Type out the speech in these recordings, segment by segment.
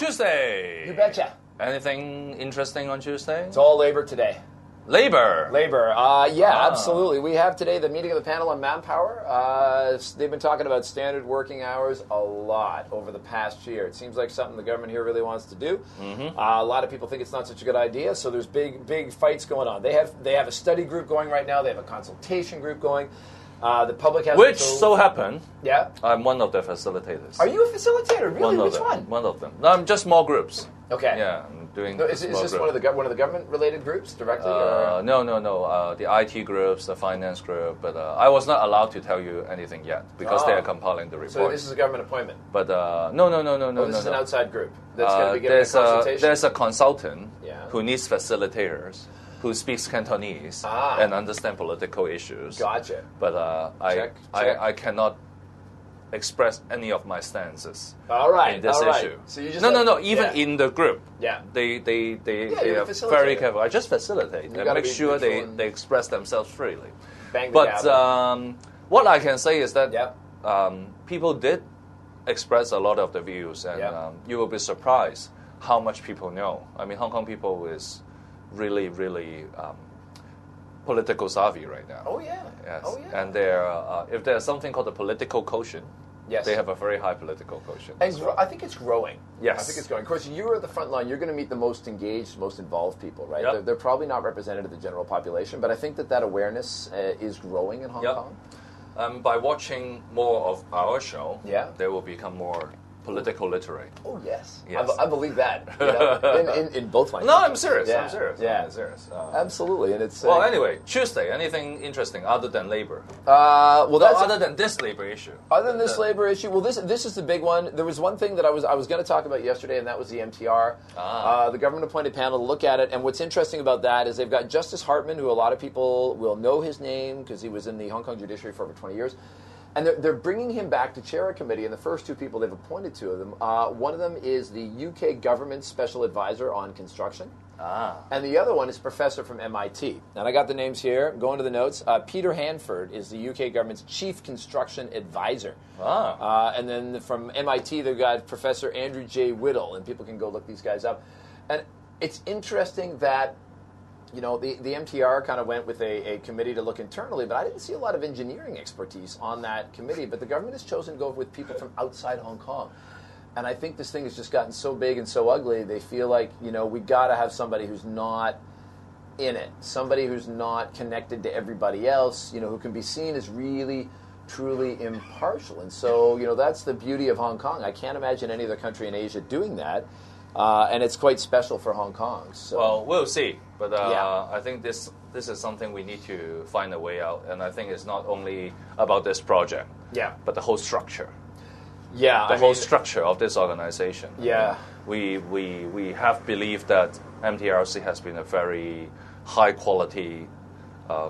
Tuesday. You betcha. Anything interesting on Tuesday? It's all labor today. Labor. Absolutely. We have today the meeting of the panel on manpower. They've been talking about standard working hours a lot over the past year. It seems like something the government here really wants to do. Mm-hmm. A lot of people think it's not such a good idea, so there's big fights going on. They have a study group going right now. They have a consultation group going. The public has... Which so happen, yeah, I'm one of the facilitators. Are you a facilitator? Really? Which one? One of them. No, I'm just small groups. Okay. Yeah, I'm doing. Is this one of the government-related groups directly? No. The IT groups, the finance group, but I was not allowed to tell you anything yet because they are compiling the report. So this is a government appointment. But no. This is an outside group that's going to be giving a consultation. There's a consultant who needs facilitators, who speaks Cantonese and understand political issues. Gotcha. But Check. I cannot express any of my stances in this issue. So you just no. Even in the group, they are very careful. I just facilitate and make sure they express themselves freely. But what I can say is that people did express a lot of the views, and you will be surprised how much people know. I mean, Hong Kong people is really political savvy right now. Oh yeah. Yes. Oh yeah. And if there's something called the political quotient, they have a very high political quotient. And I think it's growing. Yes. I think it's growing. Of course, you're at the front line. You're going to meet the most engaged, most involved people, right? Yep. They're probably not representative of the general population, but I think that awareness is growing in Hong Kong. By watching more of our show, they will become more political literate. Oh yes. I believe that. You know, in both languages. No, I'm serious. Yeah. I'm serious. Yeah. I'm serious. Absolutely, and it's anyway, Tuesday. Anything interesting other than labor? Other than this labor issue. Other than this labor issue, well, this is the big one. There was one thing that I was going to talk about yesterday, and that was the MTR. The government-appointed panel to look at it. And what's interesting about that is they've got Justice Hartman, who a lot of people will know his name because he was in the Hong Kong judiciary for over 20 years. And they're bringing him back to chair a committee, and the first two people they've appointed to them, one of them is the UK government special advisor on construction, and the other one is a professor from MIT. And I got the names here. Go into the notes. Peter Hanford is the UK government's chief construction advisor. And then from MIT, they've got Professor Andrew J. Whittle, and people can go look these guys up. And it's interesting that the MTR kind of went with a committee to look internally, but I didn't see a lot of engineering expertise on that committee. But the government has chosen to go with people from outside Hong Kong. And I think this thing has just gotten so big and so ugly, they feel like, we got to have somebody who's not in it, somebody who's not connected to everybody else, who can be seen as really, truly impartial. And so, that's the beauty of Hong Kong. I can't imagine any other country in Asia doing that. And it's quite special for Hong Kong. So. Well, we'll see. But I think this is something we need to find a way out. And I think it's not only about this project, but the whole structure. Yeah, the whole structure of this organization. Yeah. We have believed that MTRC has been a very high-quality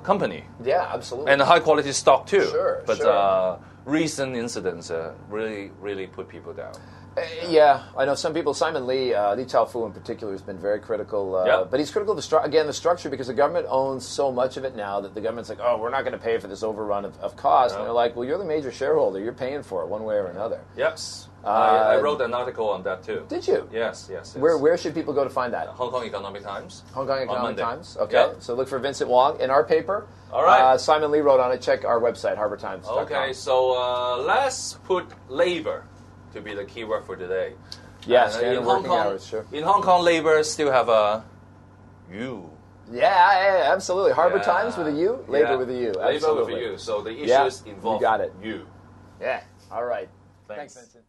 company. Yeah, absolutely. And a high-quality stock, too. Sure, But recent incidents really put people down. I know some people. Simon Lee Chao-fu in particular, has been very critical. But he's critical of the structure, because the government owns so much of it now that the government's like, we're not going to pay for this overrun of cost. And they're like, well, you're the major shareholder. You're paying for it one way or another. Yes. I wrote an article on that too. Did you? Yes. Where should people go to find that? Hong Kong Economic Times. Hong Kong Economic Times. Okay. Yep. So look for Vincent Wong in our paper. All right. Simon Lee wrote on it. Check our website, harbourtimes.com. Okay. So let's put labor to be the key word for today. Yes, in Hong Kong, hours, sure. In Hong Kong, labor still have a U. Yeah, absolutely. Harbour Times with a U, labor with a U. Labor with a U. So the issues involve you got it. you. Yeah. All right. Thanks Vincent.